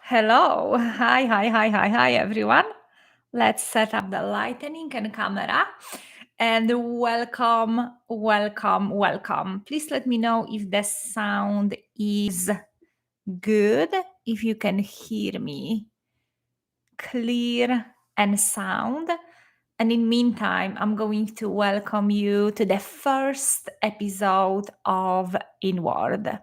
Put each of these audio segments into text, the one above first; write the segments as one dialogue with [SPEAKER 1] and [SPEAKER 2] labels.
[SPEAKER 1] Hello. Hi, everyone. Let's set up the lighting and camera. And welcome. Please let me know if the sound is good, if you can hear me clear and sound. And in meantime, I'm going to welcome you to the first episode of Inward.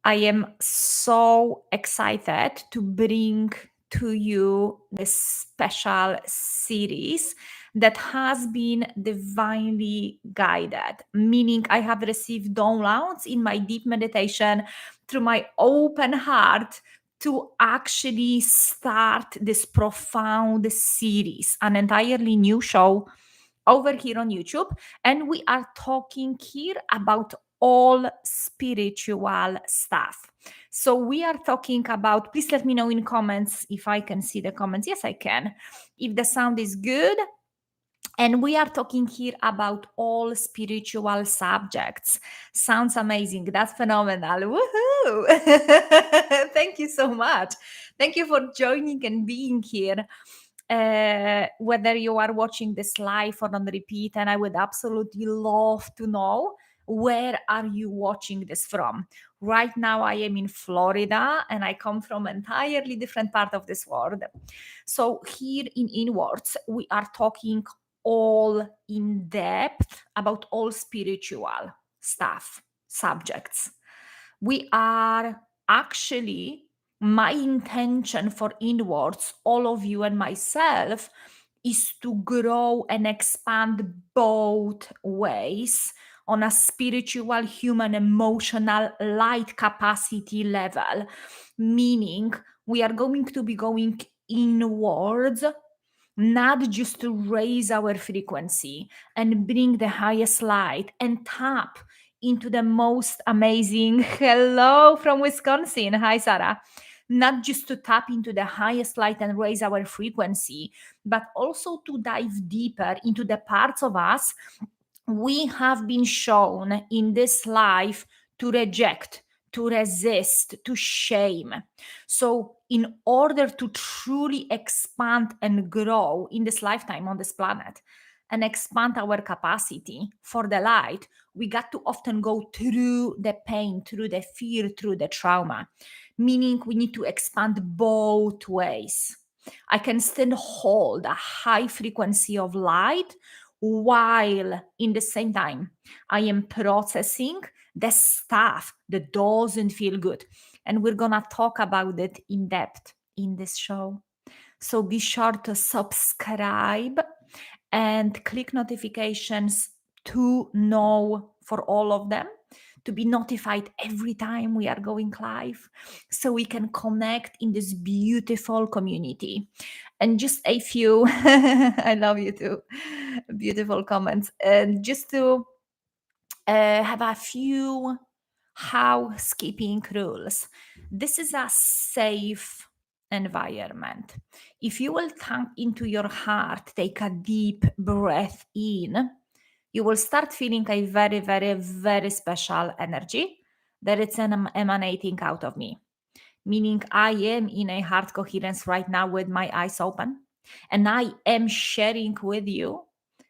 [SPEAKER 1] I am so excited to bring to you this special series that has been divinely guided, meaning I have received downloads in my deep meditation through my open heart to actually start this profound series, an entirely new show over here on YouTube. And we are talking here about all spiritual stuff. So we are talking about, please let me know in comments if I can see the comments. Yes, I can. If the sound is good. And we are talking here about all spiritual subjects. Sounds amazing. That's phenomenal. Woohoo! Thank you so much. Thank you for joining and being here. Whether you are watching this live or on repeat, and I would absolutely love to know where are you watching this from. Right now I am in Florida and I come from an entirely different part of this world. So here in Inwards we are talking all in depth about all spiritual stuff, subjects. We are actually, my intention for Inwards, all of you and myself, is to grow and expand both ways on a spiritual, human, emotional, light capacity level. Meaning, we are going to be going inwards, not just to raise our frequency and bring the highest light and tap into the most amazing hello from Wisconsin. Hi, Sarah. Not just to tap into the highest light and raise our frequency, but also to dive deeper into the parts of us we have been shown in this life to reject, to resist, to shame. So, in order to truly expand and grow in this lifetime on this planet and expand our capacity for the light, we got to often go through the pain, through the fear, through the trauma, meaning we need to expand both ways. I can still hold a high frequency of light while in the same time I am processing the stuff that doesn't feel good. And we're gonna talk about it in depth in this show. So be sure to subscribe and click notifications to know for all of them, to be notified every time we are going live, so we can connect in this beautiful community. And just a few, I love you too, beautiful comments. And just to have a few housekeeping rules. This is a safe environment. If you will tap into your heart, take a deep breath in, you will start feeling a very, very, very special energy that it's emanating out of me. Meaning, I am in a heart coherence right now with my eyes open, and I am sharing with you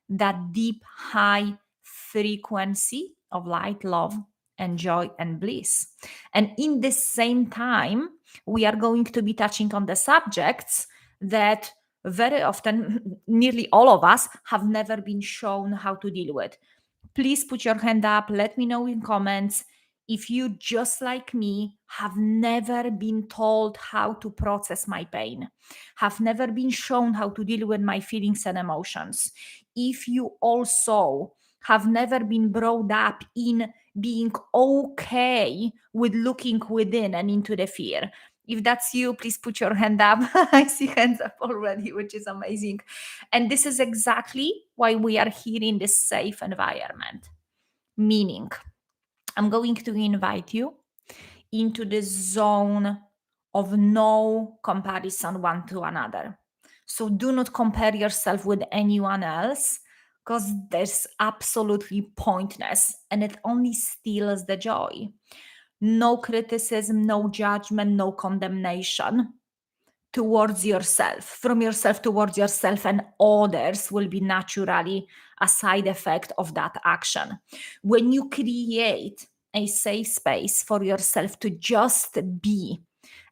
[SPEAKER 1] that deep, high frequency of light, love, and joy and bliss. And in the same time, we are going to be touching on the subjects that very often, nearly all of us, have never been shown how to deal with. Please put your hand up. Let me know in comments if you, just like me, have never been told how to process my pain, have never been shown how to deal with my feelings and emotions. If you also have never been brought up in being okay with looking within and into the fear. If that's you, please put your hand up. I see hands up already, which is amazing. And this is exactly why we are here in this safe environment. Meaning, I'm going to invite you into the zone of no comparison one to another. So do not compare yourself with anyone else, because there's absolutely pointless and it only steals the joy. No criticism, no judgment, no condemnation towards yourself, from yourself towards yourself, and others will be naturally a side effect of that action. When you create a safe space for yourself to just be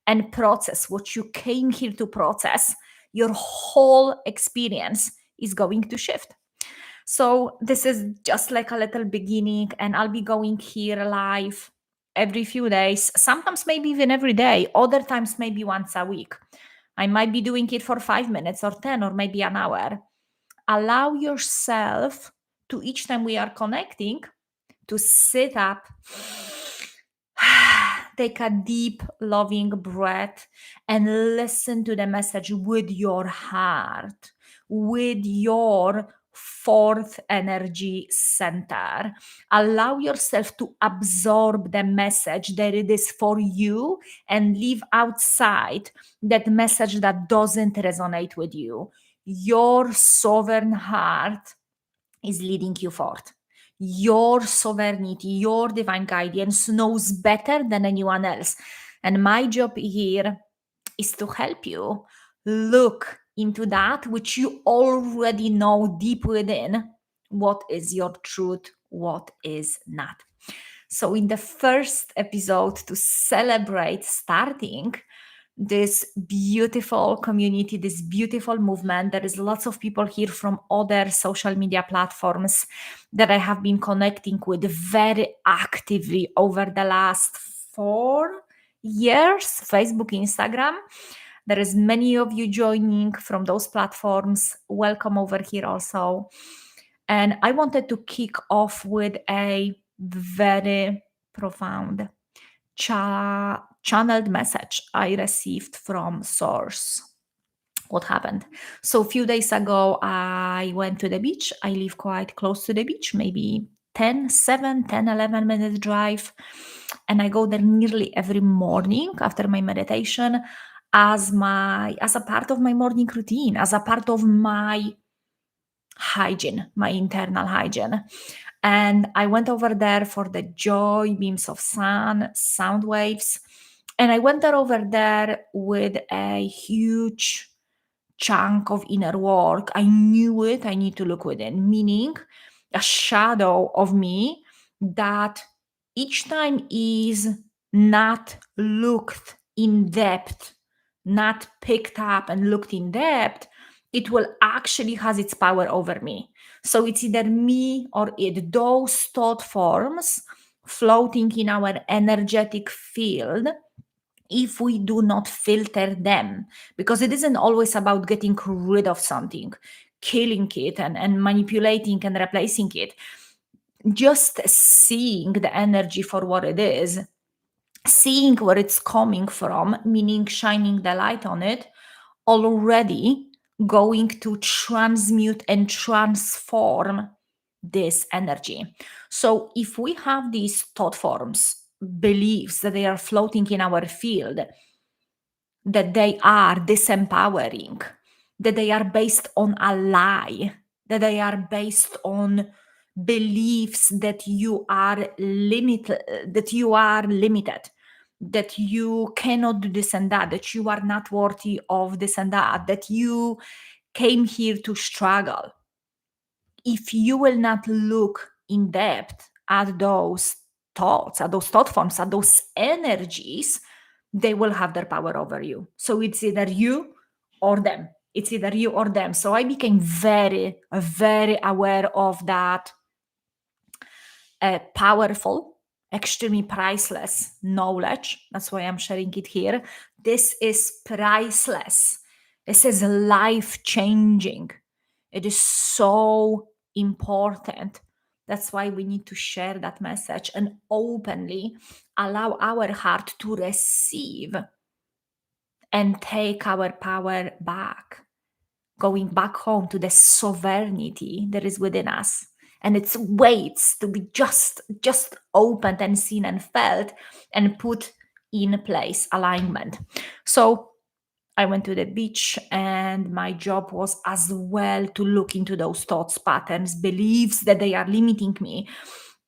[SPEAKER 1] and process what you came here to process, your whole experience is going to shift. So this is just like a little beginning, and I'll be going here live every few days, sometimes maybe even every day, other times maybe once a week. I might be doing it for 5 minutes or 10 or maybe an hour. Allow yourself to, each time we are connecting, to sit up, take a deep, loving breath, and listen to the message with your heart, with your fourth energy center. Allow yourself to absorb the message that it is for you and leave outside that message that doesn't resonate with you. Your sovereign heart is leading you forth. Your sovereignty, your divine guidance knows better than anyone else. And my job here is to help you look into that which you already know deep within. What is your truth? What is not? So, in the first episode, to celebrate starting this beautiful community, this beautiful movement, there is lots of people here from other social media platforms that I have been connecting with very actively over the last 4 years, Facebook, Instagram. There is many of you joining from those platforms. Welcome over here also. And I wanted to kick off with a very profound channeled message I received from Source. What happened? So a few days ago, I went to the beach. I live quite close to the beach, maybe 11 minutes drive. And I go there nearly every morning after my meditation as a part of my morning routine, as a part of my hygiene, my internal hygiene. And I went over there for the joy, beams of sun, sound waves. And I went over there with a huge chunk of inner work. I knew it, I need to look within, meaning a shadow of me that each time is not looked in depth, not picked up and looked in depth, it will actually has its power over me. So it's either me or it. Those thought forms floating in our energetic field, if we do not filter them, because it isn't always about getting rid of something, killing it and manipulating and replacing it. Just seeing the energy for what it is, seeing where it's coming from, meaning shining the light on it, already going to transmute and transform this energy. So if we have these thought forms, beliefs that they are floating in our field, that they are disempowering, that they are based on a lie, that they are based on beliefs that you are limited, that you cannot do this and that you are not worthy of this and that you came here to struggle. If you will not look in depth at those thoughts, at those thought forms, at those energies, they will have their power over you. So it's either you or them. It's either you or them. So I became very, very aware of that powerful, extremely priceless knowledge. That's why I'm sharing it here. This is priceless. This is life changing. It is so important. That's why we need to share that message and openly allow our heart to receive and take our power back, going back home to the sovereignty that is within us. And it waits to be just opened and seen and felt and put in place, alignment. So I went to the beach, and my job was as well to look into those thoughts, patterns, beliefs that they are limiting me.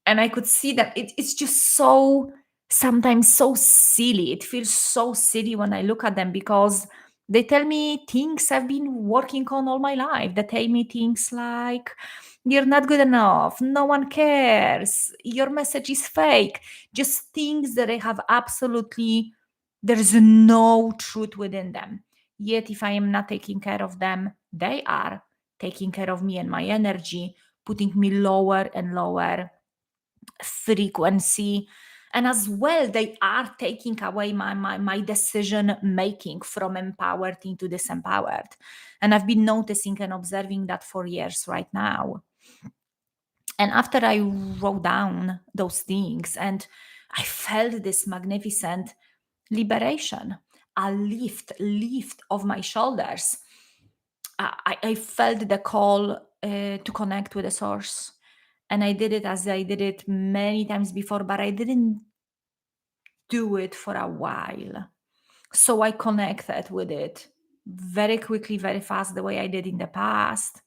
[SPEAKER 1] And I could see that it's just so sometimes so silly. It feels so silly when I look at them because they tell me things I've been working on all my life. They tell me things like, you're not good enough, no one cares, your message is fake. Just things that I have absolutely, there's no truth within them. Yet, if I am not taking care of them, they are taking care of me and my energy, putting me lower and lower frequency. And as well, they are taking away my decision making from empowered into disempowered. And I've been noticing and observing that for years right now. And after I wrote down those things, and I felt this magnificent liberation, a lift of my shoulders. I felt the call to connect with the source. And I did it as I did it many times before, but I didn't do it for a while. So I connected with it very quickly, very fast, the way I did in the past.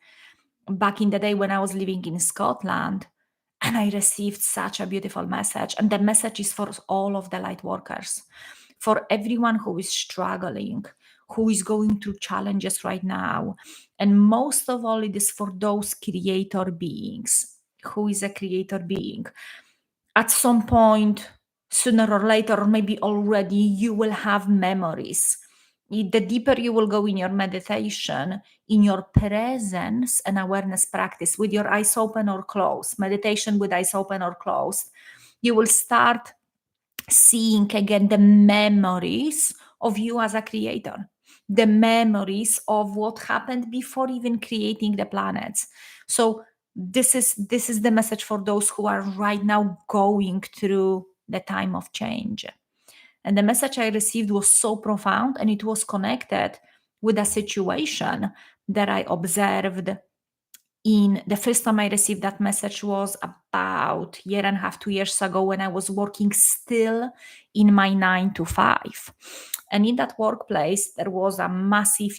[SPEAKER 1] Back in the day when I was living in Scotland, and I received such a beautiful message. And the message is for all of the light workers, for everyone who is struggling, who is going through challenges right now. And most of all, it is for those creator beings. Who is a creator being? At some point, sooner or later, or maybe already, you will have memories. The deeper you will go in your meditation, in your presence and awareness practice, with your eyes open or closed, meditation with eyes open or closed, you will start seeing again the memories of you as a creator, the memories of what happened before even creating the planets. So this is the message for those who are right now going through the time of change. And the message I received was so profound, and it was connected with a situation that I observed. In the first time I received that message was about year and a half, 2 years ago, when I was working still in my 9 to 5. And in that workplace, there was a massive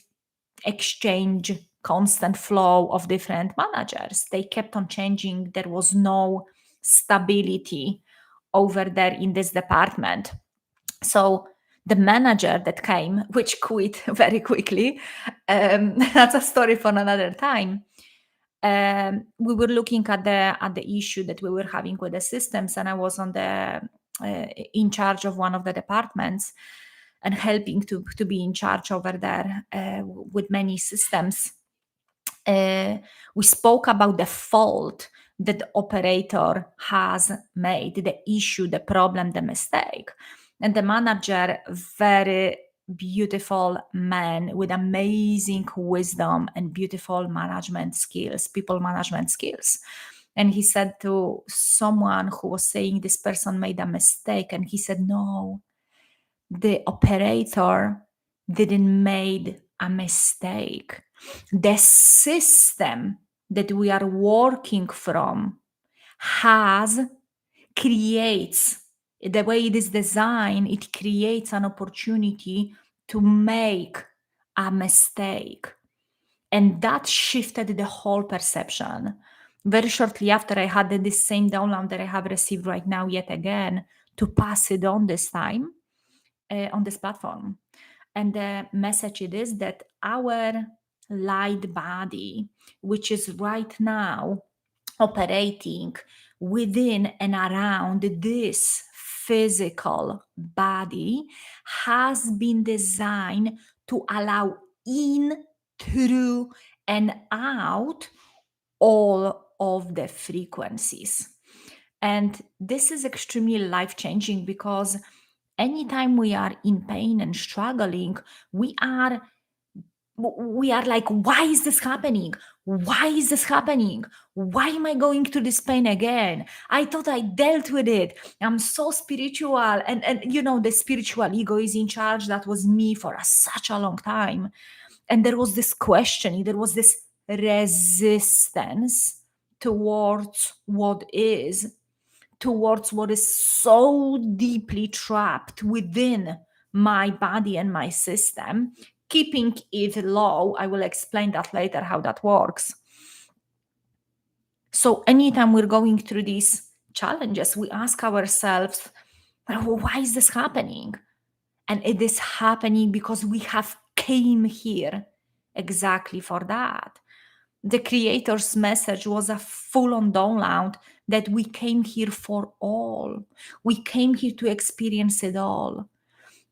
[SPEAKER 1] exchange, constant flow of different managers. They kept on changing. There was no stability over there in this department. So the manager that came, which quit very quickly, that's a story for another time. We were looking at the issue that we were having with the systems, and I was on the in charge of one of the departments and helping to be in charge over there with many systems. We spoke about the fault that the operator has made, the issue, the problem, the mistake. And the manager, very beautiful man with amazing wisdom and beautiful management skills, people management skills. And he said to someone who was saying this person made a mistake, and he said, no, the operator didn't made a mistake. The system that we are working from creates, the way it is designed, it creates an opportunity to make a mistake. And that shifted the whole perception. Very shortly after, I had this same download that I have received right now, yet again, to pass it on this time on this platform. And the message it is that our light body, which is right now operating within and around this physical body, has been designed to allow in, through, and out all of the frequencies. And this is extremely life changing, because anytime we are in pain and struggling, we are like, why is this happening? Why is this happening? Why am I going through this pain again? I thought I dealt with it. I'm so spiritual. And the spiritual ego is in charge. That was me for such a long time. And there was this questioning, there was this resistance towards what is, towards what is so deeply trapped within my body and my system, keeping it low. I will explain that later, how that works. So anytime we're going through these challenges, we ask ourselves, Why is this happening? And it is happening because we have came here exactly for that. The creator's message was a full-on download that we came here for all. We came here to experience it all.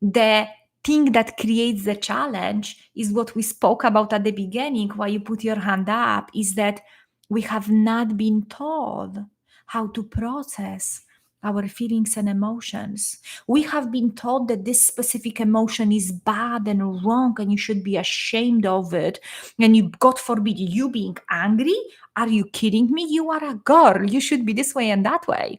[SPEAKER 1] The thing that creates the challenge is what we spoke about at the beginning, why you put your hand up, is that we have not been taught how to process our feelings and emotions. We have been taught that this specific emotion is bad and wrong and you should be ashamed of it. And you, God forbid, you being angry? Are you kidding me? You are a girl. You should be this way and that way.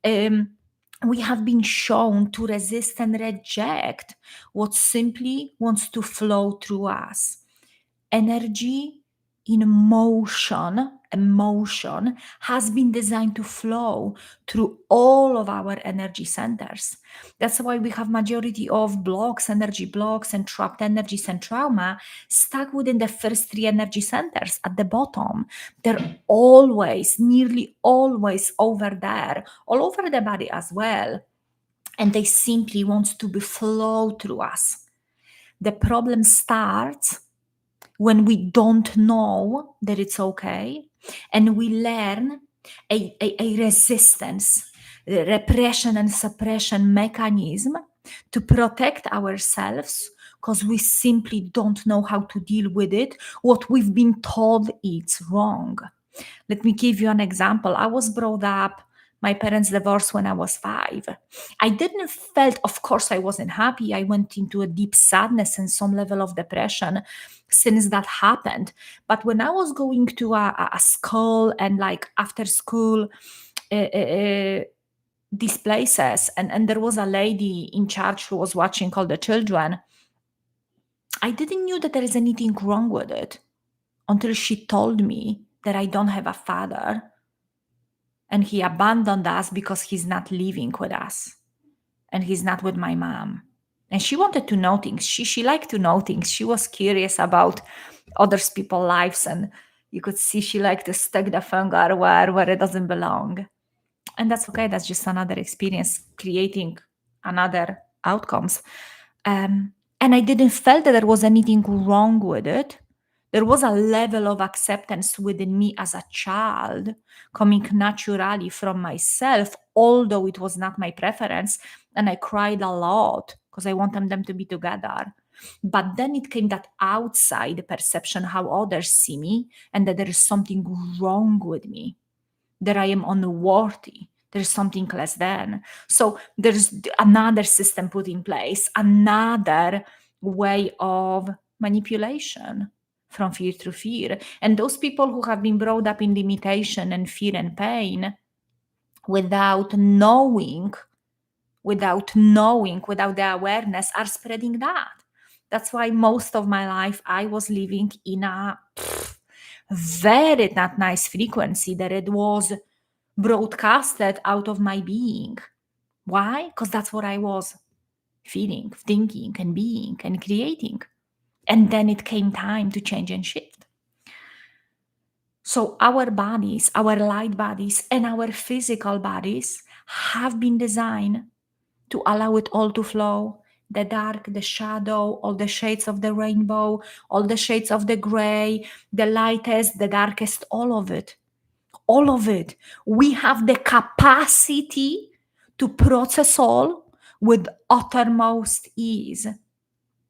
[SPEAKER 1] We have been shown to resist and reject what simply wants to flow through us. Energy in motion, emotion has been designed to flow through all of our energy centers. That's why we have majority of blocks, energy blocks, and trapped energies and trauma stuck within the first three energy centers at the bottom. They're always, nearly always over there, all over the body as well. And they simply want to be flow through us. The problem starts when we don't know that it's okay and we learn a resistance, repression and suppression mechanism to protect ourselves because we simply don't know how to deal with it, what we've been told it's wrong. Let me give you an example. I was brought up, my parents divorced when I was 5. I didn't felt, of course, I wasn't happy. I went into a deep sadness and some level of depression since that happened. But when I was going to a school and like after school, these places, and there was a lady in charge who was watching all the children, I didn't knew that there is anything wrong with it until she told me that I don't have a father and he abandoned us because he's not living with us and he's not with my mom. And she wanted to know things. She liked to know things. She was curious about others people's lives, and you could see she liked to stick the finger where it doesn't belong. And that's okay. That's just another experience creating another outcomes. And I didn't feel that there was anything wrong with it. There was a level of acceptance within me as a child coming naturally from myself, although it was not my preference. And I cried a lot because I wanted them to be together. But then it came that outside perception, how others see me, and that there is something wrong with me, that I am unworthy. There's something less than. So there's another system put in place, another way of manipulation from fear through fear. And those people who have been brought up in limitation and fear and pain without knowing, without the awareness, are spreading that. That's why most of my life I was living in a very not nice frequency, that it was broadcasted out of my being. Why? Because that's what I was feeling, thinking, and being and creating. And then it came time to change and shift. So our bodies, our light bodies, and our physical bodies have been designed to allow it all to flow. The dark, the shadow, all the shades of the rainbow, all the shades of the gray, the lightest, the darkest, all of it. All of it. We have the capacity to process all with uttermost ease.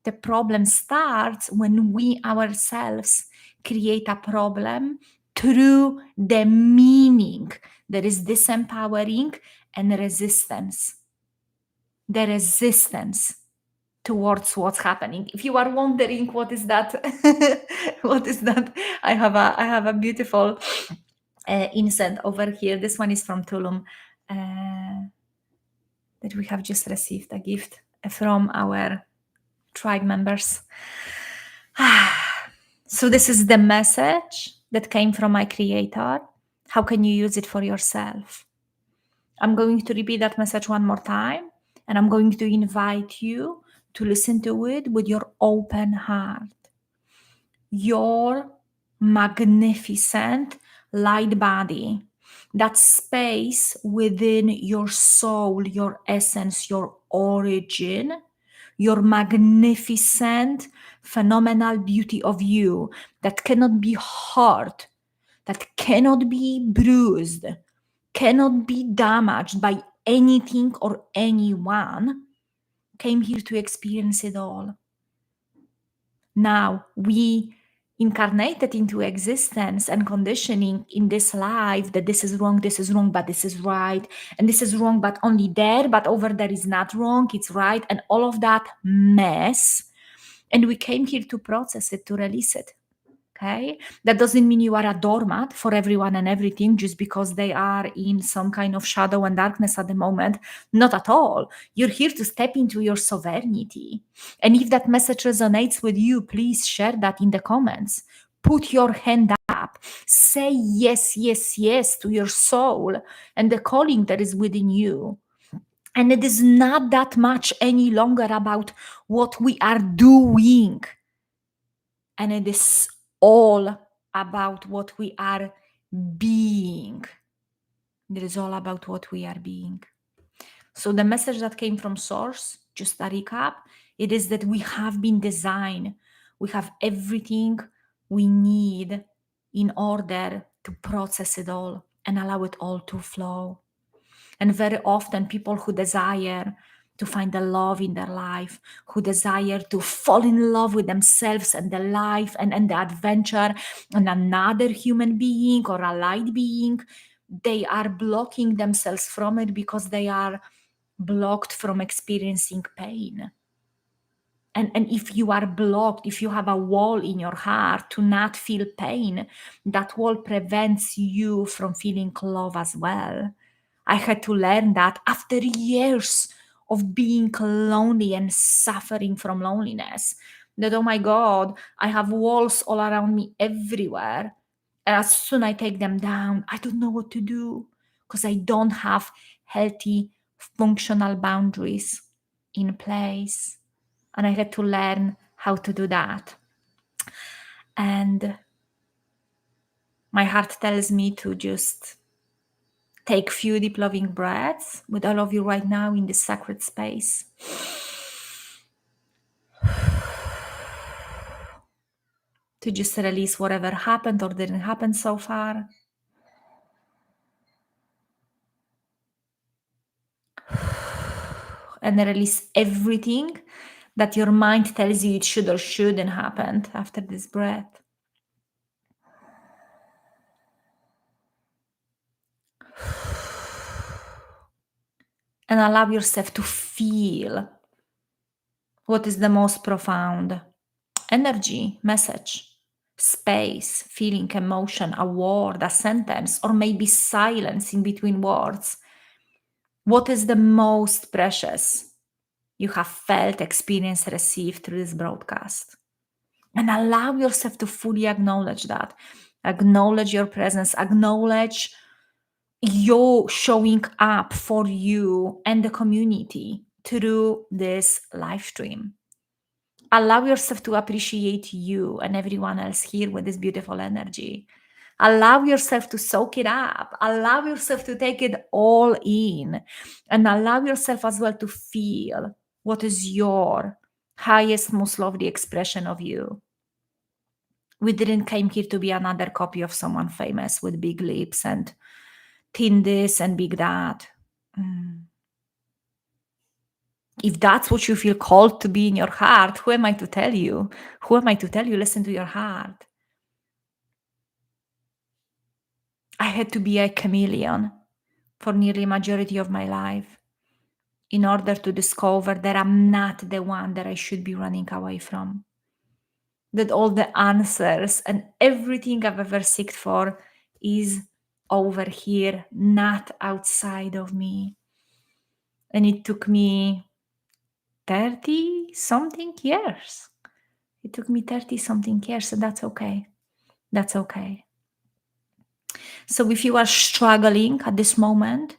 [SPEAKER 1] The problem starts when we ourselves create a problem through the meaning that is disempowering and resistance. The resistance towards what's happening. If you are wondering what is that, what is that? I have a beautiful incense over here. This one is from Tulum, that we have just received a gift from our tribe members. So this is the message that came from my creator. How can you use it for yourself? I'm going to repeat that message one more time, and I'm going to invite you to listen to it with your open heart. Your magnificent light body that space within your soul, your essence, your origin, your magnificent, phenomenal beauty of you that cannot be hurt, that cannot be bruised, cannot be damaged by anything or anyone, came here to experience it all. Now we incarnated into existence and conditioning in this life that this is wrong, but this is right, and this is wrong, but only there, but over there is not wrong, it's right, and all of that mess. And we came here to process it, to release it. Okay, that doesn't mean you are a doormat for everyone and everything just because they are in some kind of shadow and darkness at the moment. Not at all. You're here to step into your sovereignty. And if that message resonates with you, please share that in the comments. Put your hand up. Say yes, yes, yes to your soul and the calling that is within you. And it is not that much any longer about what we are doing. And it is all about what we are being. It is all about what we are being. So the message that came from Source, just a recap, it is that we have been designed. We have everything we need in order to process it all and allow it all to flow. And very often people who desire to find the love in their life, who desire to fall in love with themselves and the life and the adventure and another human being or a light being, they are blocking themselves from it because they are blocked from experiencing pain. And if you are blocked, if you have a wall in your heart to not feel pain, that wall prevents you from feeling love as well. I had to learn that after years of being lonely and suffering from loneliness. That, oh my God, I have walls all around me everywhere. And as soon as I take them down, I don't know what to do because I don't have healthy, functional boundaries in place. And I had to learn how to do that. And my heart tells me to just take few deep loving breaths with all of you right now in this sacred space. To just release whatever happened or didn't happen so far. And release everything that your mind tells you it should or shouldn't happen after this breath. And allow yourself to feel what is the most profound energy, message, space, feeling, emotion, a word, a sentence, or maybe silence in between words. What is the most precious you have felt, experienced, received through this broadcast? And allow yourself to fully acknowledge that. Acknowledge your presence, acknowledge you showing up for you and the community through this live stream. Allow yourself to appreciate you and everyone else here with this beautiful energy. Allow yourself to soak it up. Allow yourself to take it all in. And allow yourself as well to feel what is your highest, most lovely expression of you. We didn't came here to be another copy of someone famous with big lips and thin this and big that. If that's what you feel called to be in your heart, who am I to tell you? Who am I to tell you? Listen to your heart. I had to be a chameleon for nearly a majority of my life in order to discover that I'm not the one that I should be running away from. That all the answers and everything I've ever seeked for is over here, not outside of me. And it took me 30 something years. It took me 30 something years, and that's okay. That's okay. So if you are struggling at this moment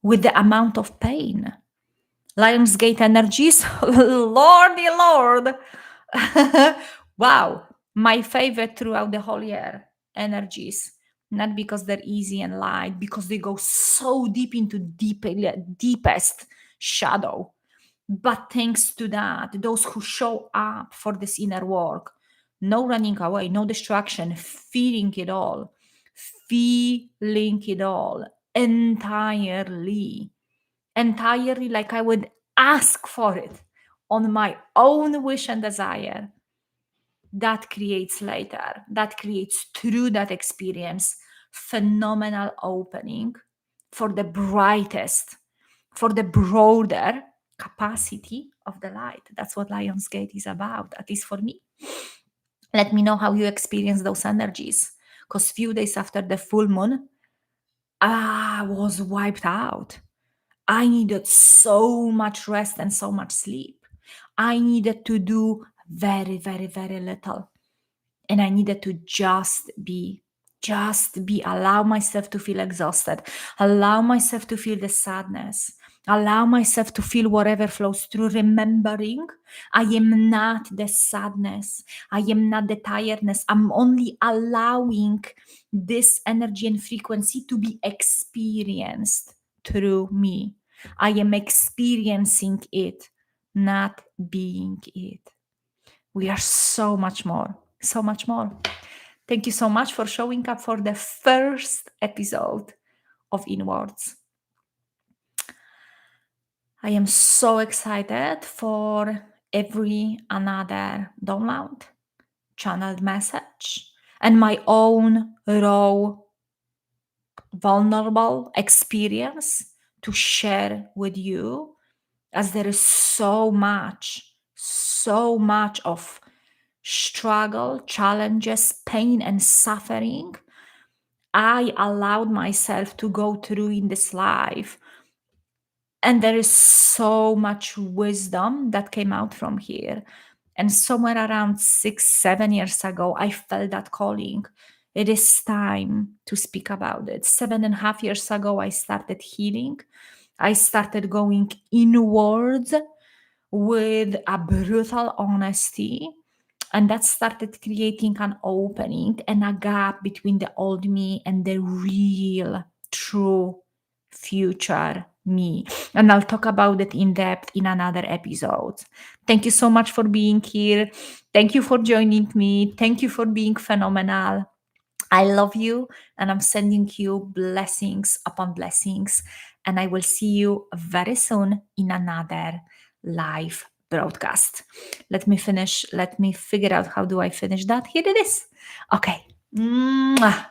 [SPEAKER 1] with the amount of pain, Lionsgate energies, Lordy Lord. Wow, my favorite throughout the whole year, energies. not because they're easy and light, because they go so deep into deepest shadow. But thanks to that, those who show up for this inner work, no running away, no distraction, feeling it all entirely, entirely, like I would ask for it on my own wish and desire. That creates later, that creates through that experience, phenomenal opening for the brightest, for the broader capacity of the light. That's what Lionsgate is about, at least for me. Let me know how you experience those energies, because few days after the full moon, I was wiped out. I needed so much rest and so much sleep. I needed to do very, very, very little. And I needed to just be, allow myself to feel exhausted, allow myself to feel the sadness, allow myself to feel whatever flows through, remembering I am not the sadness, I am not the tiredness. I'm only allowing this energy and frequency to be experienced through me. I am experiencing it, not being it. We are so much more, so much more. Thank you so much for showing up for the first episode of Inwards. I am so excited for every another download, channeled message, and my own raw, vulnerable experience to share with you, as there is so much of struggle, challenges, pain, and suffering I allowed myself to go through in this life. And there is so much wisdom that came out from here. And somewhere around 6-7 years ago, I felt that calling. It is time to speak about it. 7.5 years ago, I started healing. I started going inwards with a brutal honesty. And that started creating an opening and a gap between the old me and the real, true future me. And I'll talk about it in depth in another episode. Thank you so much for being here. Thank you for joining me. Thank you for being phenomenal. I love you, and I'm sending you blessings upon blessings. And I will see you very soon in another live broadcast. Let me figure out how do I finish that. Here it is. Okay. Mwah.